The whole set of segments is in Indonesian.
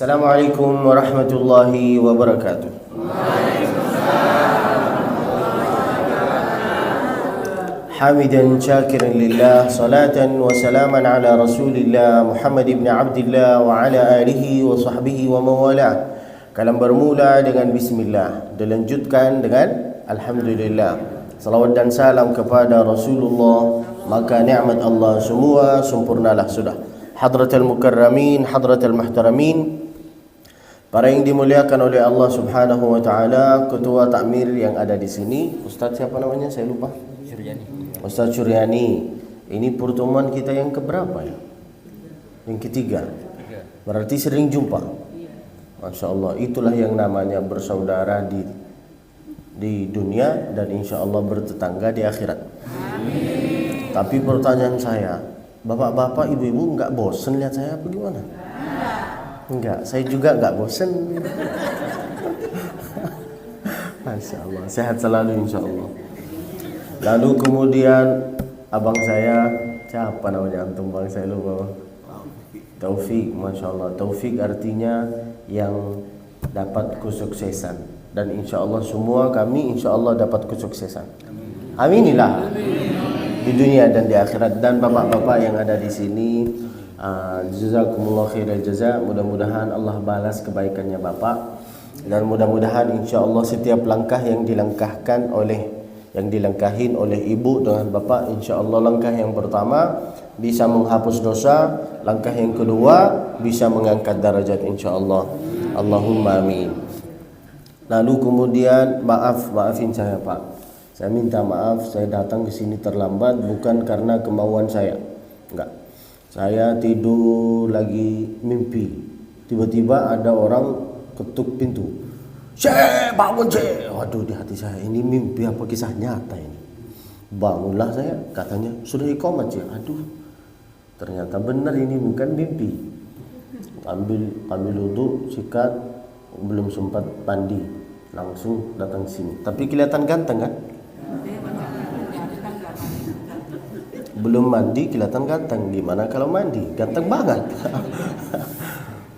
Assalamualaikum warahmatullahi wabarakatuh. Hamidan syakiran lillah, salatan wa salaman ala rasulillah Muhammad ibn Abdillah wa ala alihi wa sahbihi wa mawala. Kalam bermula dengan bismillah, dilanjutkan dengan alhamdulillah. Salawat dan salam kepada Rasulullah, maka nikmat Allah semua sempurnalah sudah. Hadratul mukarramin, hadratul muhtaramin, para yang dimuliakan oleh Allah Subhanahu wa taala, ketua takmir yang ada di sini, Ustaz siapa namanya? Saya lupa. Ustaz Suryani. Ini pertemuan kita yang keberapa ya? Yang ketiga. Berarti sering jumpa. Masya Allah, itulah yang namanya bersaudara di dunia dan insya Allah bertetangga di akhirat. Amin. Tapi pertanyaan saya, bapak-bapak, ibu-ibu nggak bosen lihat saya apa gimana? Enggak, saya juga nggak bosen. Masya Allah, sehat selalu insya Allah. Lalu kemudian abang saya, siapa namanya antum bang saya lupa. Taufik, Masya Allah. Taufik artinya yang dapat kesuksesan. Dan insya Allah semua kami insya Allah dapat kesuksesan. Aminilah. Di dunia dan di akhirat. Dan bapak-bapak yang ada di sini, jazakumullah khairal jaza. Mudah-mudahan Allah balas kebaikannya bapak. Dan mudah-mudahan insya Allah setiap langkah yang dilangkahin oleh ibu dengan bapak, insya Allah langkah yang pertama bisa menghapus dosa, langkah yang kedua bisa mengangkat derajat insya Allah. Allahumma amin. Lalu kemudian maafin saya Pak. Saya minta maaf, saya datang ke sini terlambat bukan karena kemauan saya. Enggak. Saya tidur lagi mimpi. Tiba-tiba ada orang ketuk pintu. Cek, bangun cek. Waduh, di hati saya, ini mimpi apa kisah nyata ini? Bangunlah saya, katanya sudah iqamat cek. Aduh, ternyata benar ini bukan mimpi. Ambil wudu, sikat, belum sempat mandi, langsung datang sini. Tapi kelihatan ganteng kan? Belum mandi kelihatan ganteng. Gimana kalau mandi? Ganteng banget.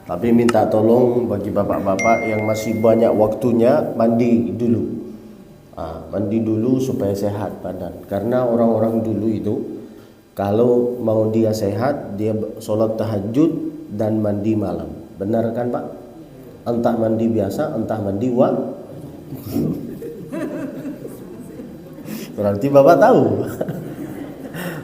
Tapi minta tolong bagi bapak-bapak yang masih banyak waktunya, mandi dulu. Mandi dulu supaya sehat badan. Karena orang-orang dulu itu kalau mau dia sehat, dia sholat tahajud dan mandi malam. Benar kan Pak? Entah mandi biasa, entah mandi berarti bapak tahu.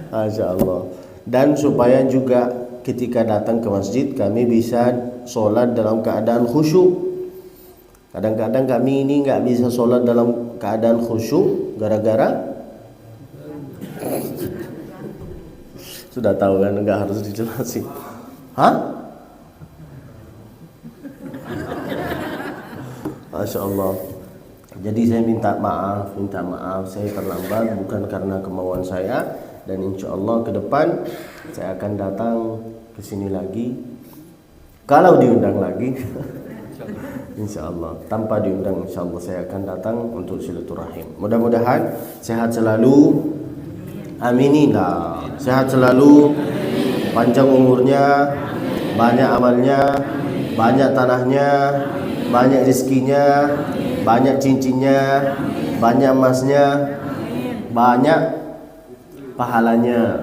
Masya Allah. Dan supaya juga ketika datang ke masjid kami bisa sholat dalam keadaan khusyuk. Kadang-kadang kami ini nggak bisa sholat dalam keadaan khusyuk gara-gara sudah tahu kan, nggak harus dijelasin. Masya Allah. Jadi saya minta maaf saya terlambat bukan karena kemauan saya. Dan insya Allah ke depan saya akan datang ke sini lagi kalau diundang lagi. Insya Allah. Tanpa diundang insya Allah saya akan datang untuk silaturahim. Mudah-mudahan sehat selalu. Aminilah. Sehat selalu, panjang umurnya, banyak amalnya, banyak tanahnya, banyak rezekinya, banyak cincinnya, banyak emasnya, banyak pahalanya.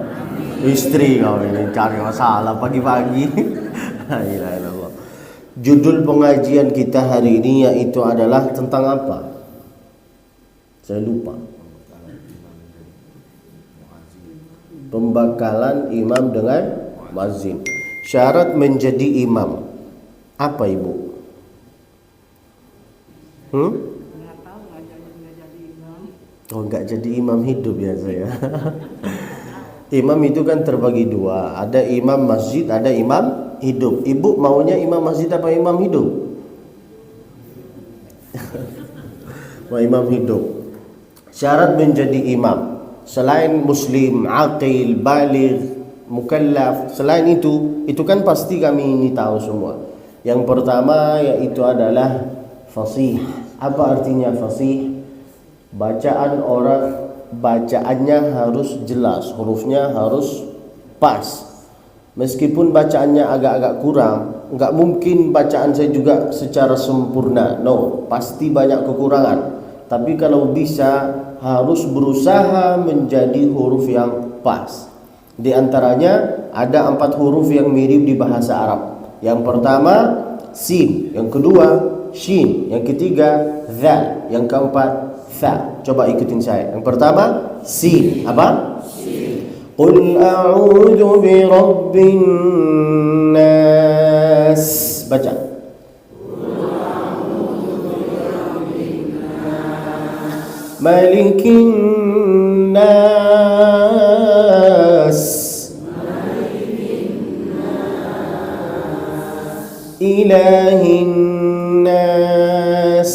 Istri kau ini cari masalah pagi-pagi. La ilaha illallah. Judul pengajian kita hari ini yaitu adalah tentang apa? Saya lupa. Pembakalan imam dengan muazzin. Syarat menjadi imam apa Ibu? Oh, enggak jadi imam hidup ya saya. Imam itu kan terbagi dua. Ada imam masjid, ada imam hidup. Ibu maunya imam masjid apa imam hidup? Wah, imam hidup. Syarat menjadi imam selain muslim, aqil, baligh, mukallaf, selain itu kan pasti kami ini tahu semua. Yang pertama yaitu adalah fasih. Apa artinya fasih? Bacaannya harus jelas, hurufnya harus pas. Meskipun bacaannya agak-agak kurang, nggak mungkin bacaan saya juga secara sempurna. No, pasti banyak kekurangan. Tapi kalau bisa harus berusaha menjadi huruf yang pas. Di antaranya ada 4 huruf yang mirip di bahasa Arab. Yang pertama sin, yang kedua shin, yang ketiga zal, yang keempat tha. Coba ikutin saya. Yang pertama sin, apa? Qul a'udzu birabbin nas. Baca. Malikin nas. Ilahin nas.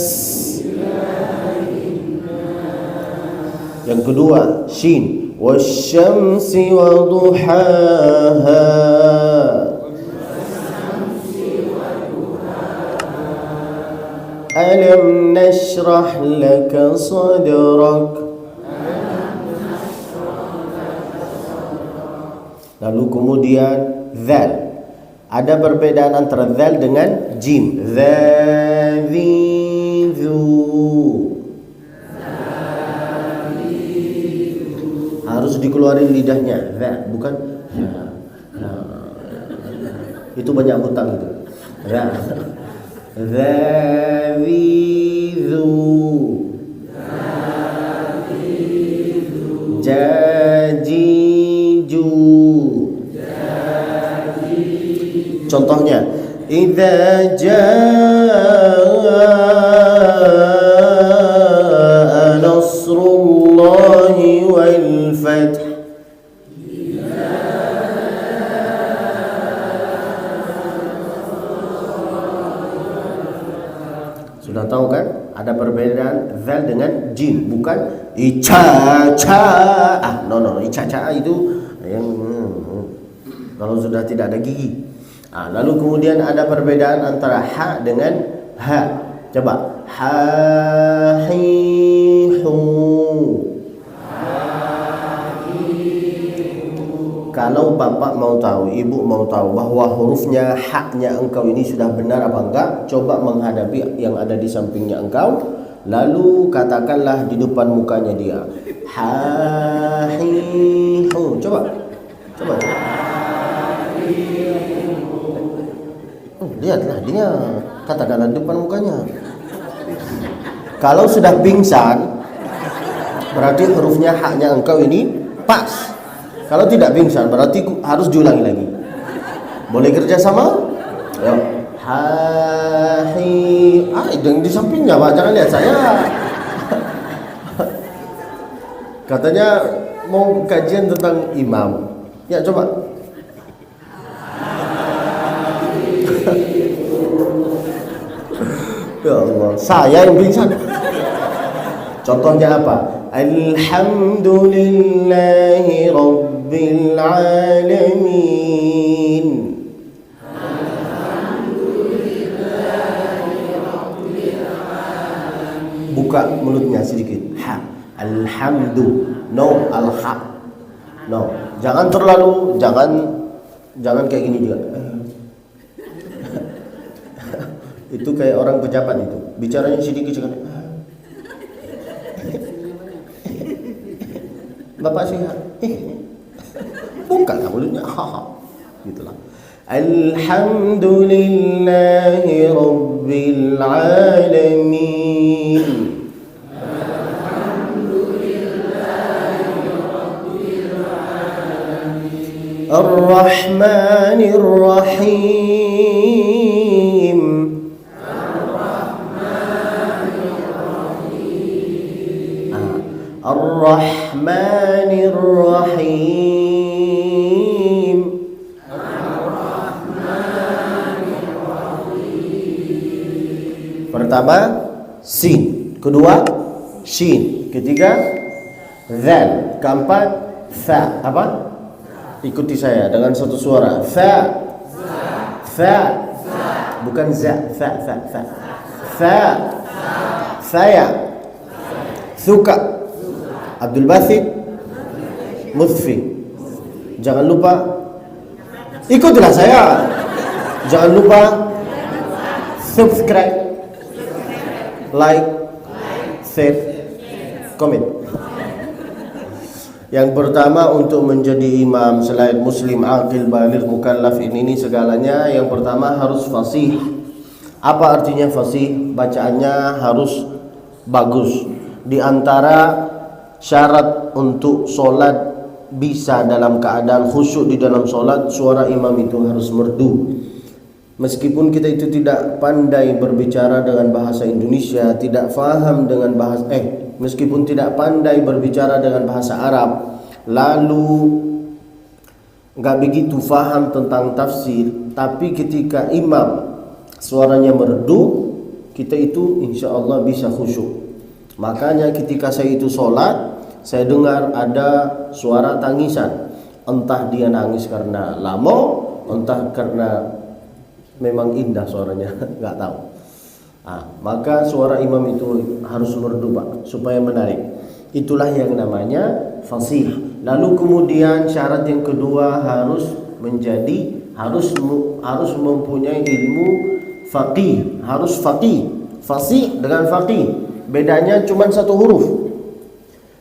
Yang kedua shin. Wasyamsi wa duhaha. Alam nashrah laka sadrak. Lalu kemudian zal. Ada perbedaan antara zal dengan jim. Zazizu. Harus dikeluarin lidahnya, bukan itu banyak hutang itu. Zawizu, jajiju. Contohnya, idza jaa nasrullahi wal fath. Sudah tahu kan? Ada perbedaan zal dengan jim, bukan ica-ca. No, ica-ca itu yang kalau sudah tidak ada gigi. Lalu kemudian ada perbedaan antara ha dengan ha. Coba ha hi hu. Kalau bapak mau tahu, ibu mau tahu bahwa hurufnya haknya engkau ini sudah benar apa enggak, coba menghadapi yang ada di sampingnya engkau, lalu katakanlah di depan mukanya dia. Ha hi hu. Coba. Lihatlah dia, katakanlah di depan mukanya. Kalau sudah pingsan, berarti hurufnya haknya engkau ini pas. Kalau tidak pingsan, berarti harus diulangi lagi. Boleh kerja sama? Ya. Hai. Di sampingnya, Pak. Jangan lihat saya. Katanya mau kajian tentang imam. Ya, coba. Ya Allah, saya yang pingsan. Contohnya apa? Alhamdulillahi Rabbil Alamin. Buka mulutnya sedikit. Ha. Alhamdu. No, al-ha. No. Jangan terlalu, jangan kayak gini juga. Itu kayak orang pejabat itu. Bicaranya sedikit sekali. Bapak sehat. Bukalah mulutnya. Gitulah. Alhamdulillahi Rabbil Alamin. Ar-Rahmanir Rahim. Ar-Rahmanir Rahim. Pertama sin, kedua shin, ketiga zal, keempat tha. Apa? Ikuti saya dengan satu suara. Tha. Bukan za. Tha. Saya. Suka. Abdul Basit. Mutfi. Jangan lupa Ikutilah saya. Jangan lupa subscribe, like, share, komen. Yang pertama, untuk menjadi imam selain muslim, aqil, baligh, mukallaf, ini segalanya. Yang pertama harus fasih. Apa artinya fasih? Bacaannya harus bagus. Di antara syarat untuk solat bisa dalam keadaan khusyuk di dalam solat, suara imam itu harus merdu. Meskipun kita itu tidak pandai berbicara dengan bahasa Indonesia, tidak faham dengan bahasa meskipun tidak pandai berbicara dengan bahasa Arab, lalu nggak begitu faham tentang tafsir, tapi ketika imam suaranya merdu, kita itu insya Allah bisa khusyuk. Makanya ketika saya itu sholat, saya dengar ada suara tangisan, entah dia nangis karena lama, entah karena memang indah suaranya, nggak tahu. Maka suara imam itu harus merdu, Pak, supaya menarik. Itulah yang namanya fasih. Lalu kemudian syarat yang kedua harus mempunyai ilmu faqih, harus faqih. Fasih dengan faqih bedanya cuma satu huruf.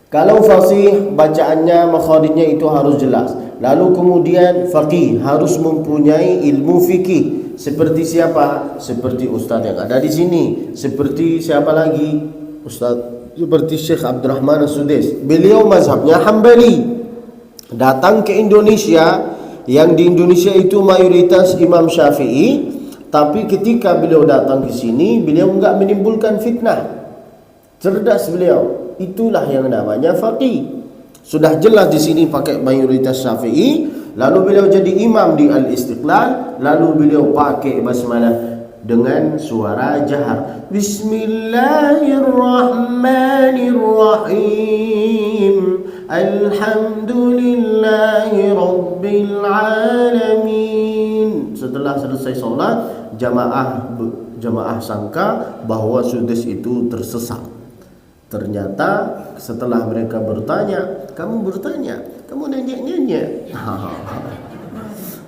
Kalau fasih bacaannya makharijnya itu harus jelas. Lalu kemudian faqih harus mempunyai ilmu fikih. Seperti siapa? Seperti ustaz yang ada di sini. Seperti siapa lagi? Ustaz seperti Syekh Abdurrahman As-Sudais. Beliau mazhabnya Hambali. Datang ke Indonesia, yang di Indonesia itu mayoritas Imam Syafi'i, tapi ketika beliau datang ke sini, beliau enggak menimbulkan fitnah. Cerdas beliau. Itulah yang namanya faqih. Sudah jelas di sini pakai mayoritas Syafi'i. Lalu beliau jadi imam di Al-Istiqlal, lalu beliau pakai basmalah dengan suara jahar. Bismillahirrahmanirrahim. Alhamdulillahi rabbil alamin. Setelah selesai sholat, jamaah sangka bahwa Sudais itu tersesat. Ternyata setelah mereka bertanya, kamu nanya.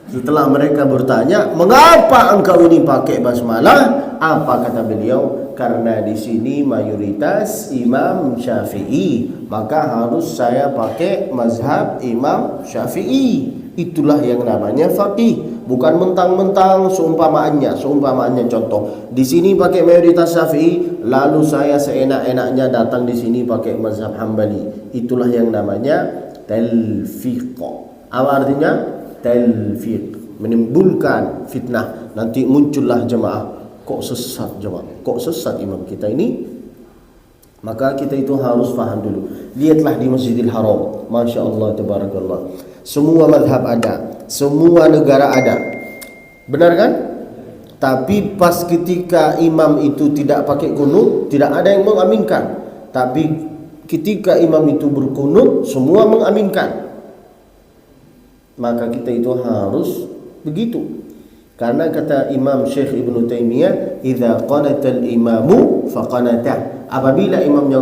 Setelah mereka bertanya, mengapa engkau ini pakai basmalah? Apa kata beliau? Karena di sini mayoritas Imam Syafi'i, maka harus saya pakai mazhab Imam Syafi'i. Itulah yang namanya faqih. Bukan mentang-mentang seumpamaannya contoh. Di sini pakai mayoritas Syafi'i, lalu saya seenak-enaknya datang di sini pakai mazhab Hambali. Itulah yang namanya talfiq. Apa artinya? Talfiq, menimbulkan fitnah. Nanti muncullah jemaah, kok sesat imam kita ini. Maka kita itu harus faham dulu. Lihatlah di Masjidil Haram, Masya Allah, tabarakallah, semua madhab ada, semua negara ada, benar kan? Tapi pas ketika imam itu tidak pakai kunut, tidak ada yang mengaminkan. Tapi ketika imam itu berkunut, semua mengaminkan. Maka kita itu harus begitu. Karena kata Imam Syekh Ibnu Taimiyah, "Idza qanatal imamu faqanata." Apabila imamnya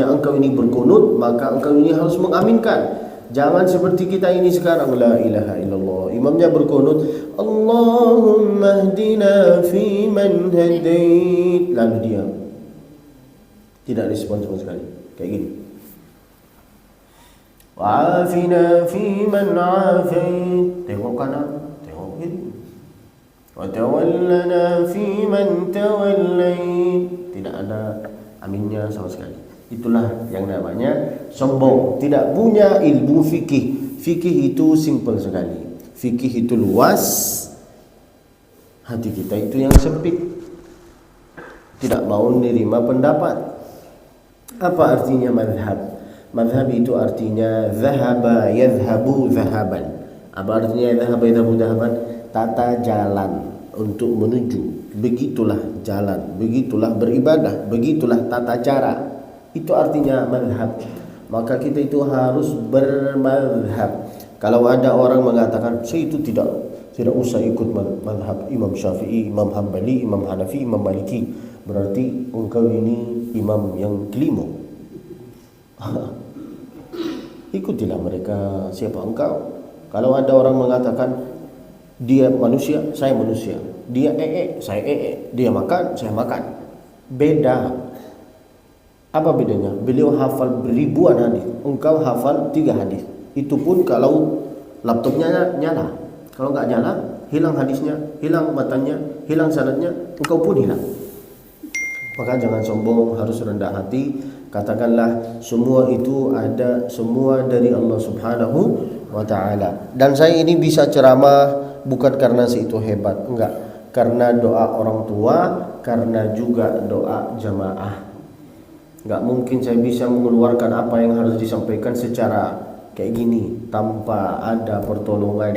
engkau ini berkunut, maka engkau ini harus mengaminkan. Jangan seperti kita ini sekarang, la ilaha illallah, imamnya berkunut, Allahumma hdina fi man hadait, lalu diam, tidak respon sama sekali, kayak gini. Wa'afina fi man afait, tengok kanan, tengok kiri. Wa tawallana fi man tawallait, tidak ada aminnya sama sekali. Itulah yang namanya sombong, tidak punya ilmu fikih. Fikih itu simple sekali. Fikih itu luas, hati kita itu yang sempit, tidak mau menerima pendapat. Apa artinya madhab? Madhab itu artinya zahaba yadhhabu zahaban. Apa artinya zahaba yadhhabu zahaban? Tata jalan untuk menuju. Begitulah jalan, begitulah beribadah, begitulah tata cara. Itu artinya madhab. Maka kita itu harus bermadhab. Kalau ada orang mengatakan, saya itu tidak usah ikut madhab Imam Syafi'i, Imam Hambali, Imam Hanafi, Imam Maliki, berarti engkau ini imam yang kelima. Ikutilah mereka. Siapa engkau? Kalau ada orang mengatakan dia manusia, saya manusia. Dia saya Dia makan, saya makan. Beda. Apa bedanya? Beliau hafal ribuan hadis, engkau hafal 3 hadis. Itu pun kalau laptopnya nyala. Kalau nggak nyala, hilang hadisnya, hilang matanya, hilang sanadnya, engkau pun hilang. Maka jangan sombong, harus rendah hati. Katakanlah semua itu ada, semua dari Allah Subhanahu wa ta'ala. Dan saya ini bisa ceramah bukan karena itu hebat, enggak. Karena doa orang tua, karena juga doa jamaah. Enggak mungkin saya bisa mengeluarkan apa yang harus disampaikan secara kayak gini tanpa ada pertolongan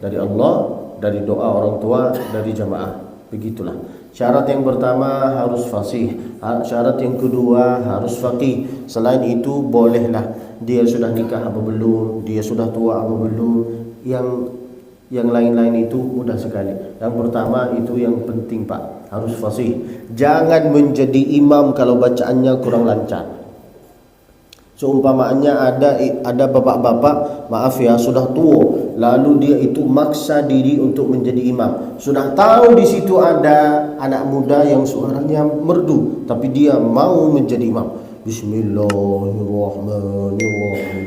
dari Allah, dari doa orang tua, dari jamaah. Begitulah. Syarat yang pertama harus fasih. Syarat yang kedua harus faqih. Selain itu bolehlah dia sudah nikah apa belum, dia sudah tua apa belum. Yang lain-lain itu mudah sekali. Yang pertama itu yang penting Pak, harus fasih. Jangan menjadi imam kalau bacaannya kurang lancar. Seumpamaannya ada bapak-bapak, maaf ya, sudah tua, lalu dia itu maksa diri untuk menjadi imam. Sudah tahu di situ ada anak muda yang suaranya merdu, tapi dia mau menjadi imam. Bismillahirrahmanirrahim.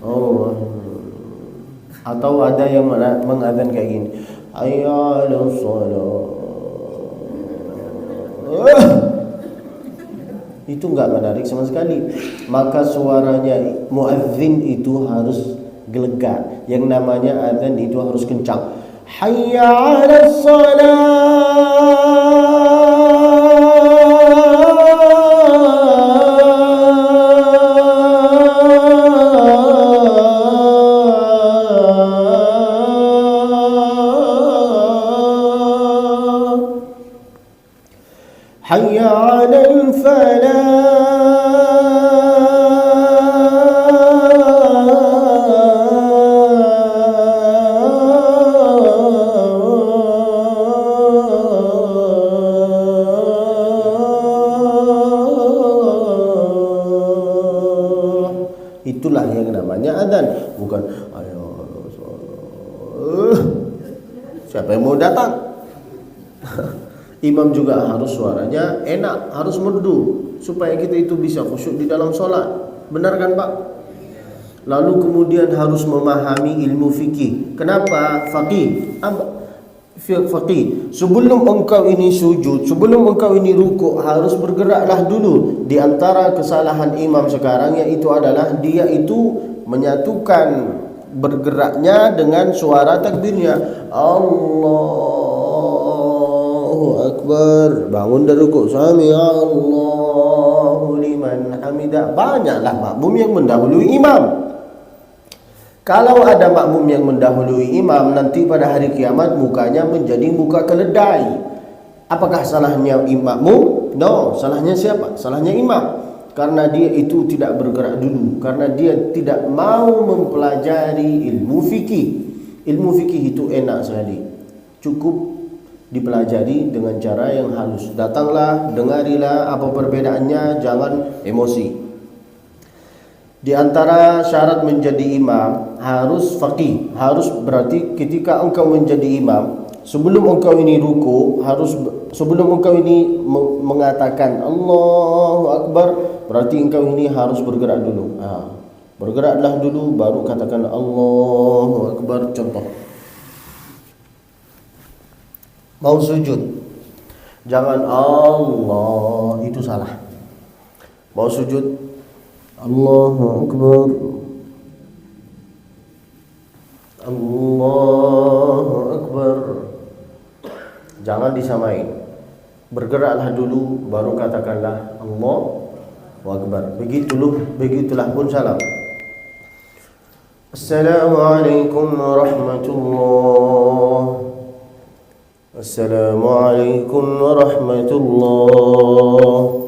Oh. Atau ada yang mengadzan kayak gini. Hayya 'alas shalah. Itu enggak menarik sama sekali. Maka suaranya muadzin itu harus gelegar. Yang namanya adzan itu harus kencang. Hayya 'alas shalah. Hayya 'alal falah. Itulah yang namanya adzan, bukan ayo. Siapa yang mau datang? Imam juga harus suaranya enak, harus merdu supaya kita itu bisa khusyuk di dalam sholat. Benar kan Pak? Lalu kemudian harus memahami ilmu fikih. Kenapa? Faqih. Faqih. Sebelum engkau ini sujud, sebelum engkau ini rukuk, harus bergeraklah dulu. Di antara kesalahan imam sekarang yaitu adalah dia itu menyatukan bergeraknya dengan suara takbirnya. Allahu Akbar, bangun dari rukuk, sami Allahu liman hamidah. Banyaklah makmum yang mendahului imam. Kalau ada makmum yang mendahului imam, nanti pada hari kiamat mukanya menjadi muka keledai. Apakah salahnya makmum? No, salahnya siapa? Salahnya imam. Karena dia itu tidak bergerak dulu, karena dia tidak mau mempelajari ilmu fikih. Ilmu fikih itu enak sekali, cukup dipelajari dengan cara yang halus. Datanglah, dengarilah apa perbedaannya, jangan emosi. Di antara syarat menjadi imam harus faqih. Harus berarti ketika engkau menjadi imam, sebelum engkau ini ruku, sebelum engkau ini mengatakan Allahu Akbar, berarti engkau ini harus bergerak dulu. Bergeraklah dulu baru katakan Allahu Akbar. Contoh, mau sujud, jangan Allah, itu salah. Mau sujud, Allahu Akbar, Allahu Akbar. Jangan disamain. Bergeraklah dulu baru katakanlah Allahu Akbar. Begitulah pun salam. Assalamualaikum warahmatullahi. Assalamualaikum warahmatullahi.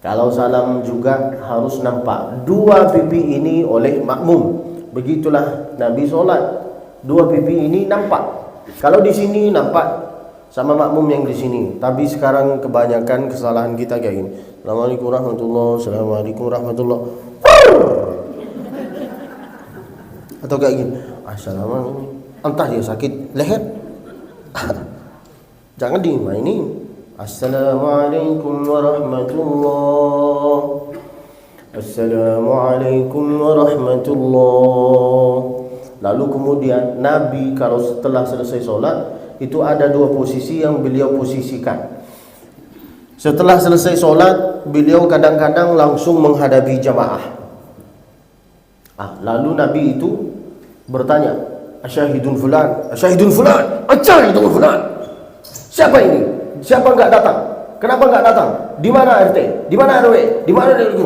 Kalau salam juga harus nampak dua pipi ini oleh makmum. Begitulah Nabi sholat, dua pipi ini nampak. Kalau di sini nampak sama makmum yang di sini. Tapi sekarang kebanyakan kesalahan kita kayak gini. Assalamualaikum warahmatullahi. Assalamualaikum warahmatullahi. Atau kayak gini, assalamualaikum, entah dia sakit leher. Jangan dimainin. Assalamualaikum warahmatullah. Assalamualaikum warahmatullah. Lalu kemudian Nabi kalau setelah selesai sholat itu ada dua posisi yang beliau posisikan. Setelah selesai sholat, beliau kadang-kadang langsung menghadapi jamaah. Lalu Nabi itu bertanya, asyahidun fulan, asyahidun fulan, asyahidun fulan. Siapa ini? Siapa enggak datang? Kenapa enggak datang? Di mana RT? Di mana RW? Di mana RW?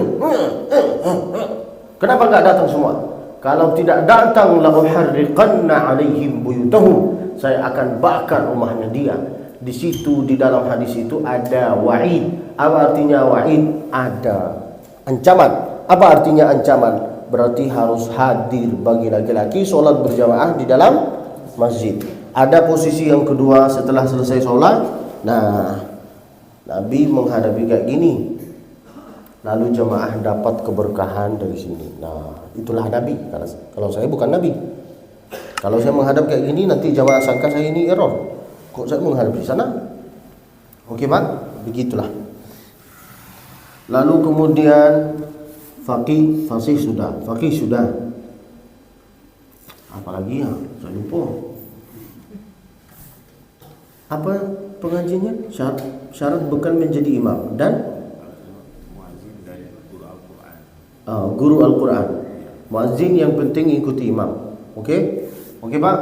Kenapa enggak datang semua? Kalau tidak datang, la uharriqanna alaihim buyutahum. Saya akan bakar rumahnya dia. Di situ di dalam hadis itu ada wa'id. Apa artinya wa'id? Ada ancaman. Apa artinya ancaman? Berarti harus hadir bagi laki-laki sholat berjamaah di dalam masjid. Ada posisi yang kedua setelah selesai sholat. Nah, Nabi menghadapi kayak gini. Lalu jamaah dapat keberkahan dari sini. Nah, itulah Nabi. Kalau saya bukan Nabi. Kalau saya menghadap kayak gini, nanti jamaah sangka saya ini error. Kok saya menghadap di sana? Oke Pak, begitulah. Lalu kemudian fasih sudah. Apalagi ya, saya lupa. Apa pengajiannya? Syarat bukan menjadi imam dan guru Al-Quran. Muazzin yang penting ikuti imam. Oke Pak.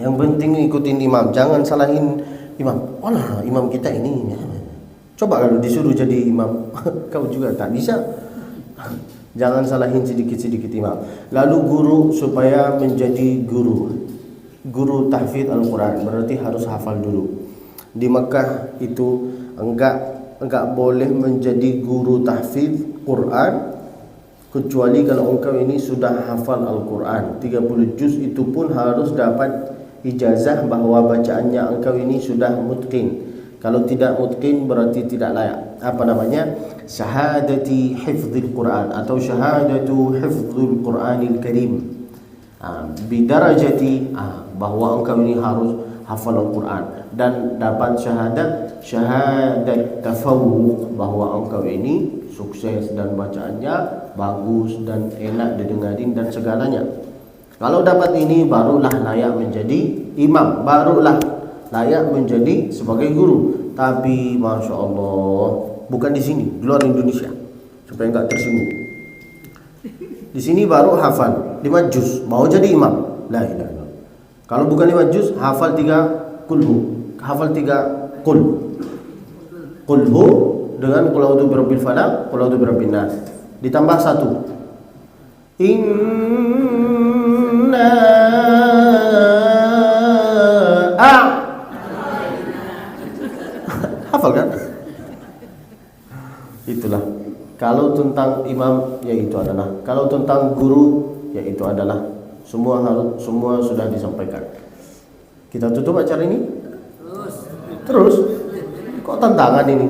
Yang penting ikutin imam, jangan salahin imam. Olah, imam kita ini. Coba kalau disuruh jadi imam, kau juga tak bisa. Jangan salahin sedikit-sedikit imam. Lalu guru supaya menjadi guru tahfidz Al-Quran, berarti harus hafal dulu. Di Mekah itu enggak boleh menjadi guru tahfidz Quran kecuali kalau engkau ini sudah hafal Al-Quran 30 juz, itu pun harus dapat ijazah bahwa bacaannya engkau ini sudah mutqin. Kalau tidak mutqin berarti tidak layak. Apa namanya? Syahadati hifdzil Quran atau syahadatu hifdzul Quranil Karim. Bidarajati bahwa engkau ini harus hafal Al-Quran dan dapat syahadat tafawuq bahwa engkau ini sukses dan bacaannya bagus dan enak didengarin dan segalanya. Kalau dapat ini barulah layak menjadi imam, barulah layak menjadi sebagai guru. Tapi Masya Allah, bukan di sini, di luar Indonesia, supaya enggak tersinggung. Di sini baru hafal 5 juz, mau jadi imam. La ilaha illallah. Kalau bukan 5 juz, hafal 3 kulhu, hafal 3 kulhu dengan qul a'udzu birabbil falaq, qul a'udzu birabbin nas. Ditambah 1. Hafal kan? Itulah. Kalau tentang imam yaitu adalah, kalau tentang guru yaitu adalah, semua sudah disampaikan. Kita tutup acara ini? Terus. Kok tantangan ini?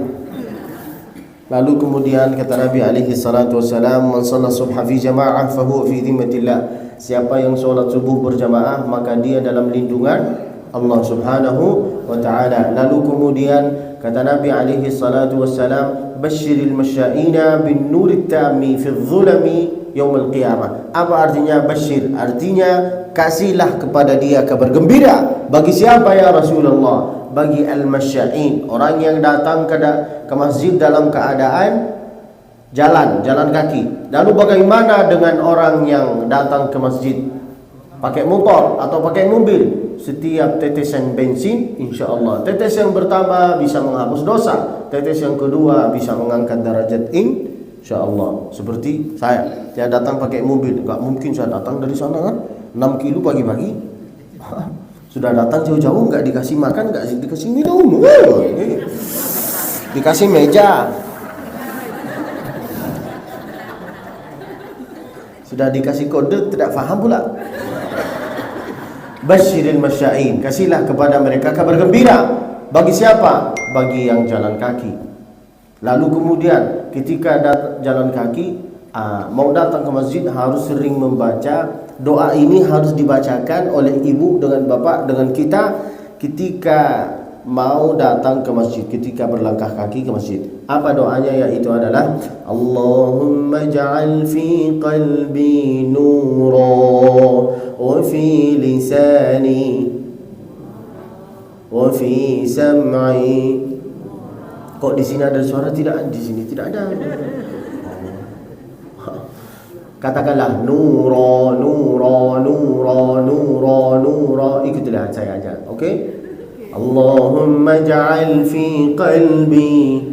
Lalu kemudian kata Nabi alaihi salatu wassalam, man shalla subha fi jama'ah fa huwa fi dhimmatillah. Siapa yang sholat subuh berjamaah maka dia dalam lindungan Allah Subhanahu wa taala. Lalu kemudian kata Nabi alaihi salatu wassalam, basyiril masya'ina bin nurit tammi fi dhulami yaumil qiyamah. Apa artinya basyir? Artinya kasihlah kepada dia kabar gembira. Bagi siapa ya Rasulullah? Bagi al-masya'in, orang yang datang ke masjid dalam keadaan jalan kaki. Lalu bagaimana dengan orang yang datang ke masjid pakai motor atau pakai mobil? Setiap tetesan bensin, insya Allah tetes yang pertama bisa menghapus dosa, tetes yang kedua bisa mengangkat derajat insya Allah. Seperti saya datang pakai mobil, nggak mungkin saya datang dari sana kan 6 kilo pagi-pagi. Sudah datang jauh-jauh, nggak dikasih makan, nggak dikasih minum, dikasih meja, sudah dikasih kode tidak paham pula. Basyiril masya'in, kasihlah kepada mereka kabar gembira. Bagi siapa? Bagi yang jalan kaki. Lalu kemudian ketika jalan kaki, mau datang ke masjid harus sering membaca doa ini, harus dibacakan oleh ibu dengan bapak dengan kita ketika mau datang ke masjid, ketika berlangkah kaki ke masjid. Apa doanya? Yaitu adalah Allahumma ja'al fi qalbi nura wa fi lisani wa fi sam'i. Kok di sini ada suara? Tidak, di sini tidak ada. Katakanlah nura, nura, nura, nura, nura. Ikutilah saya aja, oke? Allahumma ja'al fi qalbi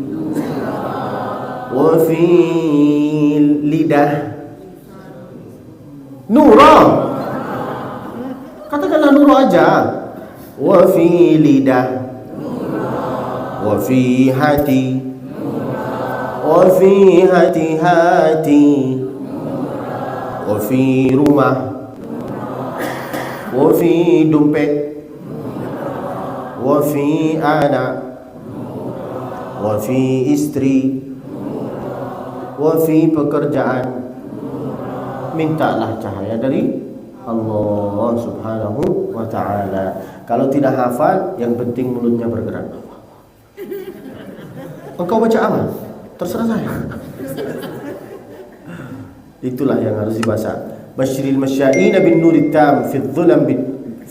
wa fi lidah nura. Katakanlah nura aja. Wa fi lidah wa fi hati wa fi hati wa fi rumah wa fi dompet wa fi anak wa fi istri wa fi pekerjaan. Mintalah cahaya dari Allah subhanahu wa ta'ala. Kalau tidak hafal, yang penting mulutnya bergerak. Engkau baca apa? Terserah saya. Itulah yang harus dibaca. Basyiril masya'ina bin nurit tam fi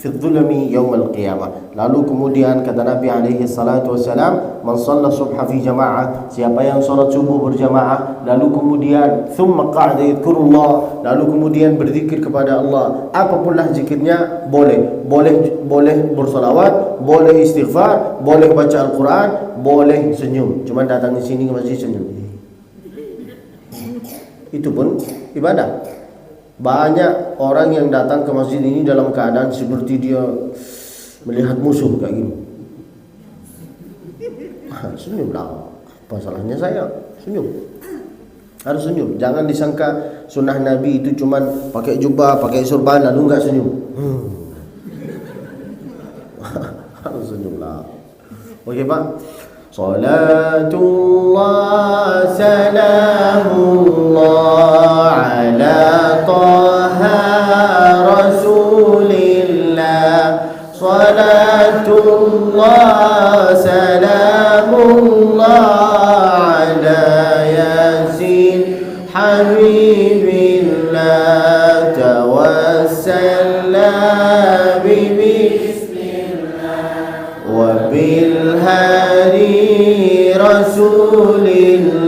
dhulami yaumal qiyamah. Lalu kemudian kata Nabi alaihi salatu wassalam, man shalla subha fi jama'ah, siapa yang salat subuh berjamaah, lalu kemudian thumma qa'ada yadhkurullah, lalu kemudian berzikir kepada Allah. Apapunlah zikirnya boleh. Boleh bersolawat, boleh istighfar, boleh baca Al-Quran, boleh senyum. Cuma datang di sini ke masjid senyum, itu pun ibadah. Banyak orang yang datang ke masjid ini dalam keadaan seperti dia melihat musuh kayak gini. Senyumlah. Apa salahnya saya? Senyum. Harus senyum. Jangan disangka sunnah Nabi itu cuman pakai jubah, pakai surban lalu enggak senyum. Harus senyumlah. Oke, Pak. Salatullah salamullah ala taha rasulillah. Salatullah salamullah ala yasin habibillah. Tawassalna bismillah wa bilhadi rasulillah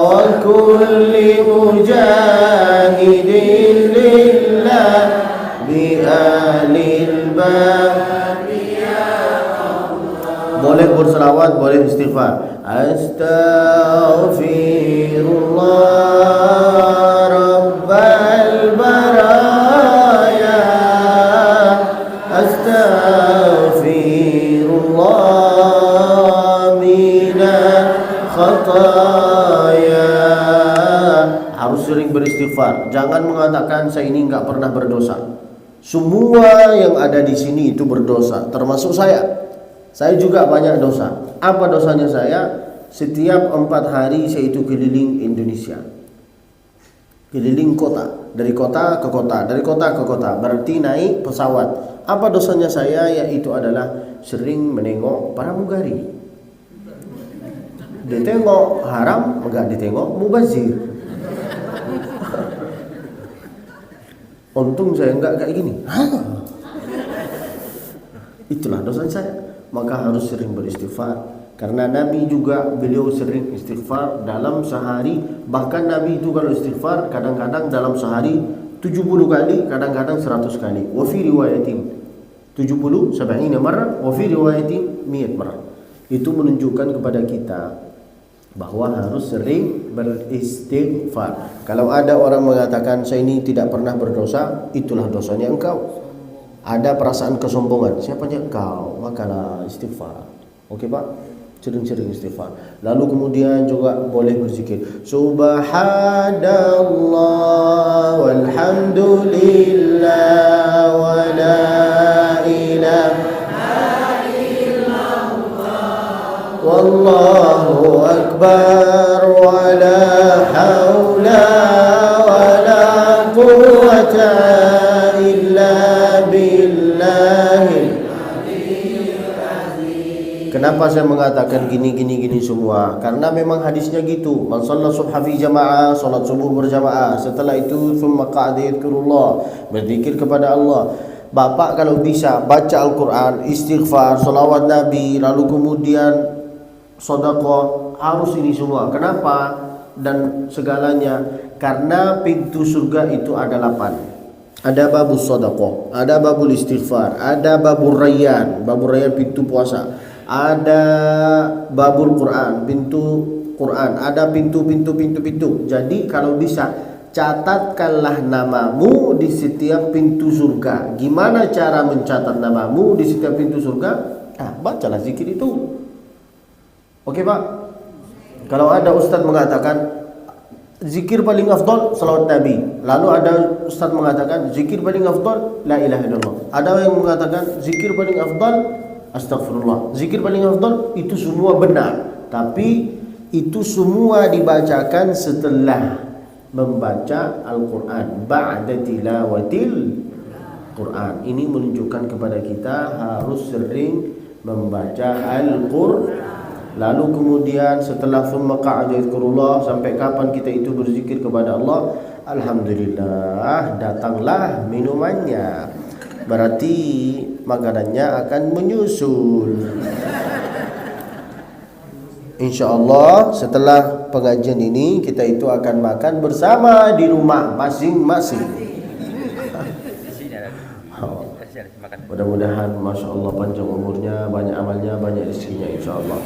wa kulli mujahidin lillah bi alil bab. Boleh berselawat, boleh istighfar. Astaghfirullah rabbal baraya, astaghfirullah minal khataya. Harus sering beristighfar. Jangan mengatakan saya ini enggak pernah berdosa. Semua yang ada di sini itu berdosa, termasuk saya. Saya juga banyak dosa. Apa dosanya saya? Setiap 4 hari saya itu keliling Indonesia, keliling kota, dari kota ke kota, dari kota ke kota, berarti naik pesawat. Apa dosanya saya? Yaitu adalah sering menengok pramugari. Ditengok haram, enggak ditengok mubazir. Untung saya enggak kayak gini. Itulah dosa saya. Maka harus sering beristighfar. Karena Nabi juga beliau sering istighfar dalam sehari. Bahkan Nabi itu kalau istighfar kadang-kadang dalam sehari 70 kali, kadang-kadang 100 kali. Wa fi riwayatin 70 70 marrah, wa fi riwayatin 100 marrah. Itu menunjukkan kepada kita bahwa harus sering beristighfar. Kalau ada orang mengatakan saya ini tidak pernah berdosa, itulah dosanya engkau. Ada perasaan kesombongan, siapanya engkau? Makalah istighfar. Oke, Pak? Sering-sering istighfar. Lalu kemudian juga boleh berzikir. Subhanallah walhamdulillah wa la ilaha illallah wallahu akbar wa la hawla quwwata illa billahil. Kenapa saya mengatakan gini semua? Karena memang hadisnya gitu. Man shalla subha fi jamaah, salat subuh berjamaah. Setelah itu thumma qa'ada yadhkurullah, berzikir kepada Allah. Bapak kalau bisa baca Al-Quran, istighfar, salawat Nabi, lalu kemudian sedekah, harus ini semua. Kenapa? Dan segalanya karena pintu surga itu ada 8. Ada babul sedekah, ada babul istighfar, ada babul rayyan pintu puasa. Ada babul Quran, pintu Quran, ada pintu. Jadi kalau bisa catatkanlah namamu di setiap pintu surga. Gimana cara mencatat namamu di setiap pintu surga? Bacalah zikir itu. Oke Pak. Kalau ada ustadz mengatakan zikir paling afdal salawat Nabi, lalu ada ustadz mengatakan zikir paling afdal la ilaha illallah, ada yang mengatakan zikir paling afdal astagfirullah, zikir paling afdal, itu semua benar, tapi itu semua dibacakan setelah membaca Al-Quran, ba'da tilawatil Quran. Ini menunjukkan kepada kita harus sering membaca Al-Quran. Lalu kemudian setelah thumma qa'ada yadhkurullah, sampai kapan kita itu berzikir kepada Allah? Alhamdulillah, datanglah minumannya. Berarti makanannya akan menyusul. InsyaAllah setelah pengajian ini kita itu akan makan bersama di rumah masing-masing. Mudah-mudahan Masya Allah panjang umurnya, banyak amalnya, banyak rezekinya insyaAllah.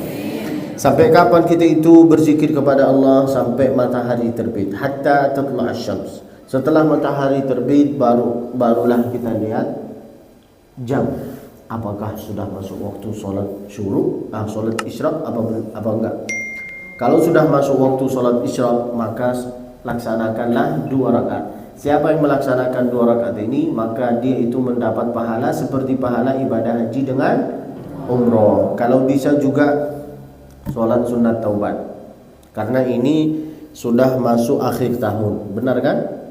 Sampai kapan kita itu berzikir kepada Allah? Sampai matahari terbit, hatta tatla' asy-syams. Setelah matahari terbit barulah kita lihat jam, apakah sudah masuk waktu sholat syuruk, sholat isyraq apa enggak. Kalau sudah masuk waktu sholat isyraq, maka laksanakanlah 2 rakaat. Siapa yang melaksanakan 2 rakaat ini, maka dia itu mendapat pahala seperti pahala ibadah haji dengan umroh. Kalau bisa juga sholat sunat taubat, karena ini sudah masuk akhir tahun, benar kan?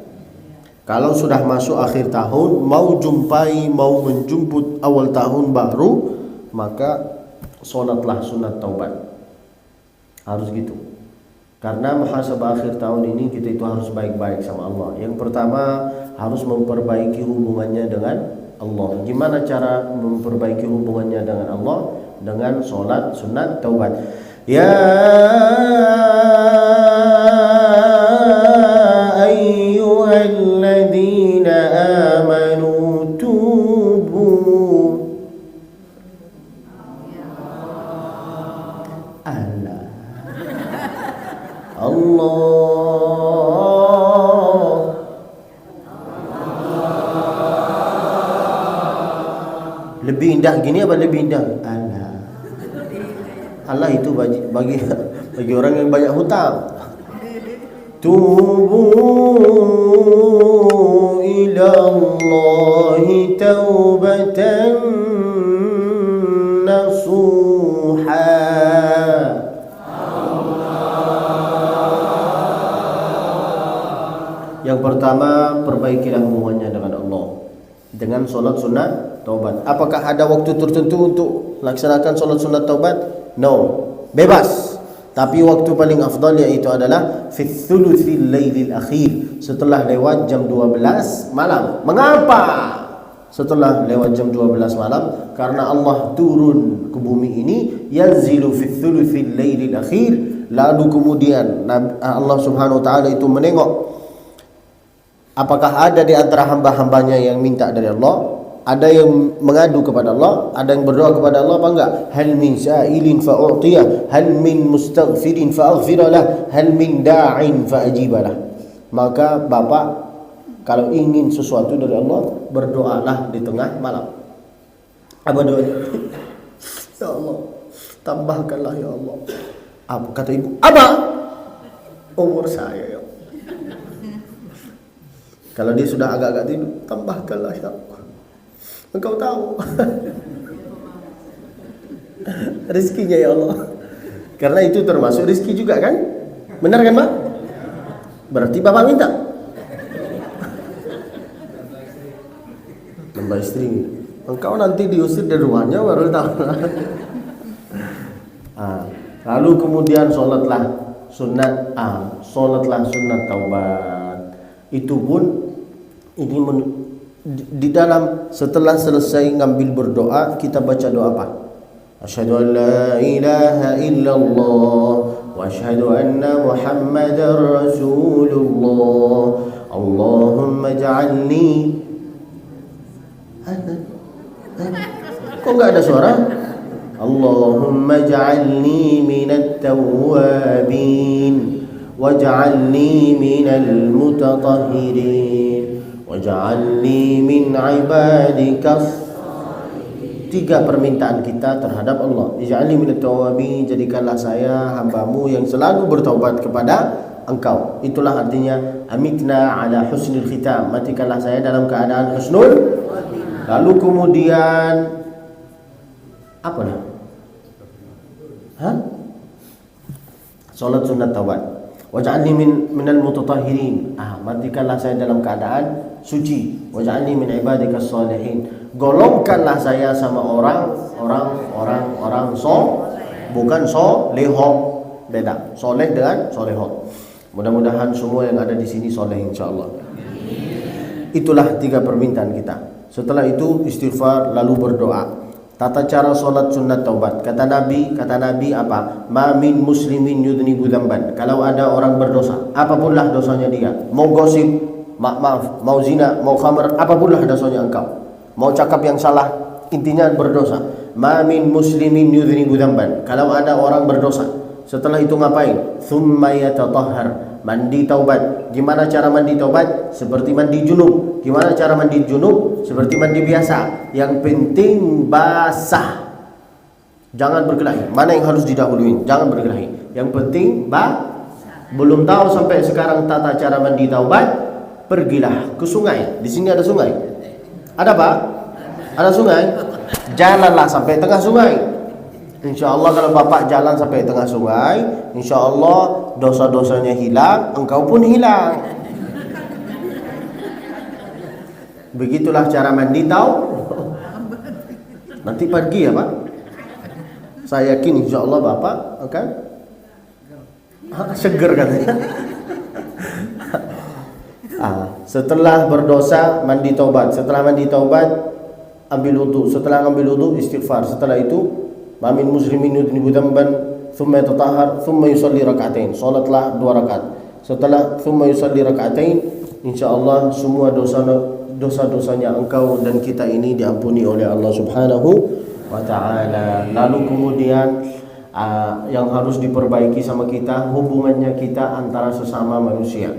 Kalau sudah masuk akhir tahun, mau menjemput awal tahun baru, maka sholatlah sunat taubat. Harus gitu. Karena muhasabah akhir tahun ini kita itu harus baik-baik sama Allah. Yang pertama, harus memperbaiki hubungannya dengan Allah. Gimana cara memperbaiki hubungannya dengan Allah? Dengan sholat sunat taubat. Ya ayyuhalladzina amanu tubu. Allah lebih indah gini apa lebih indah? Allah itu bagi orang yang banyak hutang. Tubu ila Allahi taubatan nasuha. Yang pertama, perbaikilah hubungannya dengan Allah dengan sholat sunat taubat. Apakah ada waktu tertentu untuk laksanakan sholat sunat taubat? No, bebas. Tapi waktu paling afdal yaitu adalah fi thuluthil lailil akhir, setelah lewat jam 12 malam. Mengapa setelah lewat jam 12 malam? Karena Allah turun ke bumi ini, yanzilu fi thuluthil lailil akhir. Lalu kemudian Allah Subhanahu wa taala itu menengok apakah ada di antara hamba-hambanya yang minta dari Allah, ada yang mengadu kepada Allah, ada yang berdoa kepada Allah apa enggak? Hal min sa'ilin fa'u'tiyah, hal min mustaghfirin fa'aghfiralah, hal min da'in fa'ajibalah. Maka Bapak kalau ingin sesuatu dari Allah, berdoalah di tengah malam. Apa doanya? Ya Allah, tambahkanlah ya Allah. Apa kata ibu? Apa? Umur saya ya. Kalau dia sudah agak-agak tidur, tambahkanlah ya Allah. Engkau tahu rezekinya ya Allah. Karena itu termasuk rezeki juga kan? Benar kan Pak? Berarti Bapak minta. Mbak istri, engkau nanti diusir dari rumahnya baru tahu. Lalu kemudian sholatlah sunat taubat. Itu pun ini di dalam setelah selesai ngambil berdoa kita baca doa apa? Asyhadu an la ilaha illallah wa asyhadu anna Muhammadar Rasulullah. Allahumma ja'alni. Kok enggak ada suara? Allahumma ja'alni minat tawwabin waj'alni minal mutatahhirin waj'alni min ibadikas. 3 permintaan kita terhadap Allah. Ij'alni minat tawwabin, jadikanlah saya hambamu yang selalu bertaubat kepada engkau. Itulah artinya amitna ala husnul khitam, matikanlah saya dalam keadaan husnul. Lalu kemudian apa dah? Salat sunat taubat. Waj'alni minal mutatahhirin. Matikanlah saya dalam keadaan suci. Waj'alni min ibadikas shalihin. Golongkanlah saya sama orang bukan soleho. Beda. Soleh dengan soleho. Mudah-mudahan semua yang ada di sini soleh insyaallah. Itulah 3 permintaan kita. Setelah itu istighfar lalu berdoa. Tata cara solat sunat taubat. Kata Nabi apa? Ma min muslimin yudhnibu dzamban. Kalau ada orang berdosa, apapunlah dosanya dia, mau gosip, mau zina, mau khamr, apapunlah dosanya engkau, mau cakap yang salah, intinya berdosa. Ma min muslimin yudhnibu dzamban. Kalau ada orang berdosa, setelah itu ngapain? Tsumma yatatahhar, mandi taubat. Gimana cara mandi taubat? Seperti mandi junub. Gimana cara mandi junub? Seperti mandi biasa. Yang penting basah. Jangan berkelahi. Mana yang harus didahului? Jangan berkelahi. Yang penting belum tahu sampai sekarang tata cara mandi taubat, pergilah ke sungai. Di sini ada sungai. Ada Pak? Ada sungai. Jalanlah sampai tengah sungai. Insya Allah kalau Bapak jalan sampai tengah sungai, insya Allah dosa-dosanya hilang, engkau pun hilang. Begitulah cara mandi tahu. Nanti pagi ya Pak. Saya yakin insya Allah Bapak akan seger katanya. Setelah berdosa mandi taubat. Setelah mandi taubat ambil wudu. Setelah ambil wudu istighfar. Setelah itu mamin muslimin yudhnibu dzamban thumma yatatahhar thumma yusalli rak'atain. Salatlah 2 rakaat. Setelah thumma yusalli rak'atain, insyaallah semua dosa-dosanya engkau dan kita ini diampuni oleh Allah Subhanahu wa taala. Lalu kemudian yang harus diperbaiki sama kita, hubungannya kita antara sesama manusia.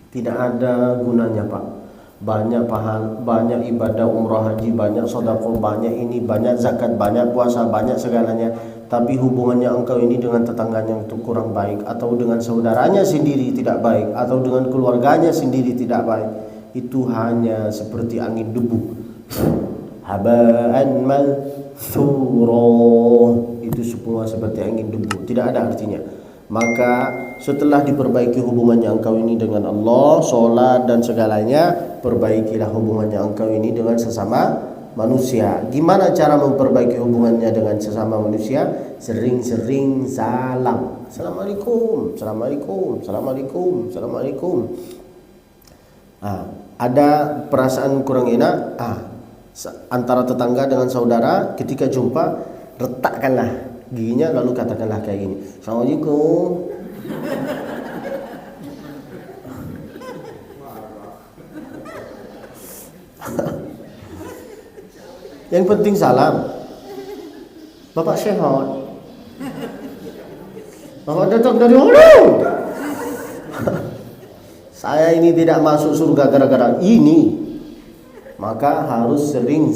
Tidak ada gunanya Pak. Banyak pahala, banyak ibadah umrah haji, banyak sedekah, banyak ini, banyak zakat, banyak puasa, banyak segalanya. Tapi hubungannya engkau ini dengan tetangganya itu kurang baik, atau dengan saudaranya sendiri tidak baik, atau dengan keluarganya sendiri tidak baik, itu hanya seperti angin debu. Haba'an manthura, itu semua seperti angin debu, tidak ada artinya. Maka setelah diperbaiki hubungannya engkau ini dengan Allah, sholat dan segalanya, perbaikilah hubungannya engkau ini dengan sesama manusia. Gimana cara memperbaiki hubungannya dengan sesama manusia? Sering-sering salam. Assalamualaikum, assalamualaikum, assalamualaikum, assalamualaikum. Ada perasaan kurang enak antara tetangga dengan saudara, ketika jumpa retakkanlah giginya lalu katakanlah kayak gini, assalamualaikum. Yang penting salam. Bapak sehat? Bapak datang dari mana? Saya ini tidak masuk surga gara-gara ini. Maka harus sering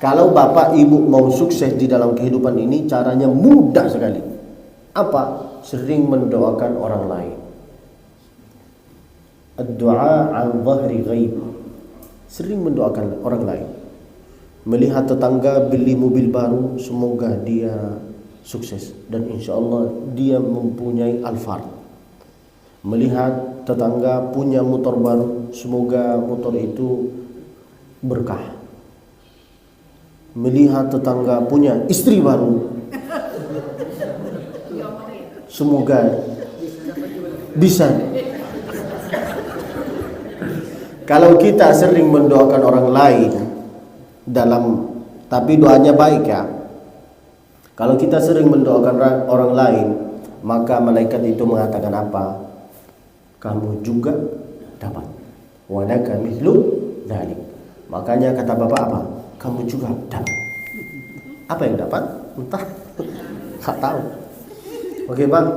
Kalau bapak ibu mau sukses di dalam kehidupan ini, caranya mudah sekali. Apa? Sering mendoakan orang lain. Ad-du'a an dhahri ghaib. Sering mendoakan orang lain. Melihat tetangga beli mobil baru, semoga dia sukses dan insya Allah dia mempunyai Alphard. Melihat tetangga punya motor baru, semoga motor itu berkah. Melihat tetangga punya istri baru, semoga bisa. Kalau kita sering mendoakan orang lain tapi doanya baik ya. Kalau kita sering mendoakan orang lain, maka malaikat itu mengatakan apa? Kamu juga dapat. Walaka mithlu dzalik. Makanya kata Bapak apa? Kamu juga dapat. Apa yang dapat? Entah. Tak tahu. Oke, Bang.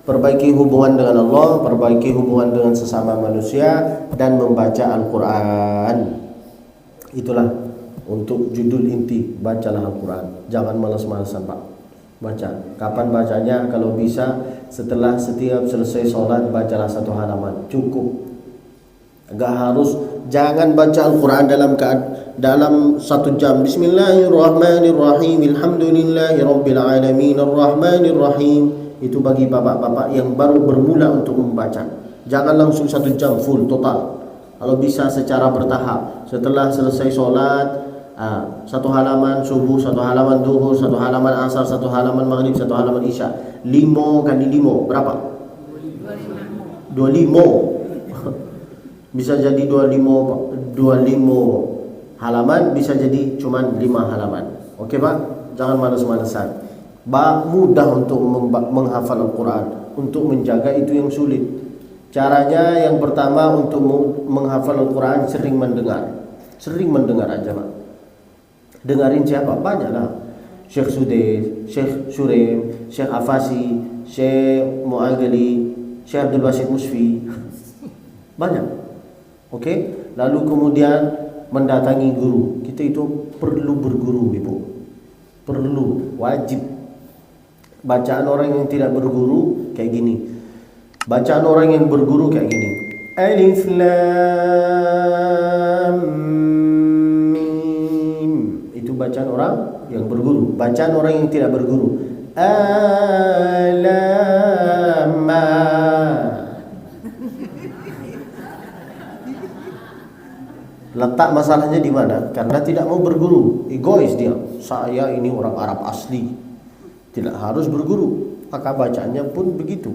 Perbaiki hubungan dengan Allah, perbaiki hubungan dengan sesama manusia, dan membaca Al-Quran. Itulah untuk judul inti, bacalah Al-Quran. Jangan malas-malasan, Pak. Baca. Kapan bacanya? Kalau bisa setelah setiap selesai sholat, bacalah 1 halaman. Cukup. Enggak harus. Jangan baca Al-Quran dalam 1 jam. Bismillahirrahmanirrahim. Alhamdulillahirabbil alamin arrahmanirrahim. Itu bagi bapak-bapak yang baru bermula untuk membaca. Jangan langsung 1 jam full total. Kalau bisa secara bertahap. Setelah selesai sholat, 1 halaman subuh, 1 halaman duhur, 1 halaman asar, 1 halaman maghrib, 1 halaman isya. 5 kali 5 berapa? 25. Bisa jadi 25 halaman, bisa jadi cuman 5 halaman. Oke, Pak? Jangan malas-malasan. Mudah untuk menghafal Al-Quran. Untuk menjaga itu yang sulit. Caranya yang pertama untuk menghafal Al-Quran, sering mendengar. Sering mendengar aja, Pak. Dengarin siapa? Banyaklah. Syekh Sudais, Syekh Surem, Syekh Afasi, Syekh Mu'agali, Syekh Abdul Basit Musfi. Banyak. Oke? Lalu kemudian mendatangi guru. Kita itu perlu berguru, Ibu. Perlu, wajib. Bacaan orang yang tidak berguru kayak gini. Bacaan orang yang berguru kayak gini. Alif Lam Mim. Itu bacaan orang yang berguru. Bacaan orang yang tidak berguru. Alama. Letak masalahnya di mana? Karena tidak mau berguru. Egois dia. Saya ini orang Arab asli. Tidak harus berguru. Maka bacaannya pun begitu.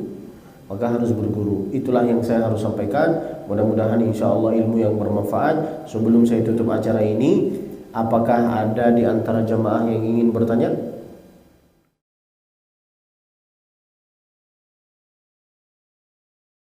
Maka harus berguru. Itulah yang saya harus sampaikan. Mudah-mudahan insya Allah ilmu yang bermanfaat. Sebelum saya tutup acara ini, apakah ada di antara jemaah yang ingin bertanya?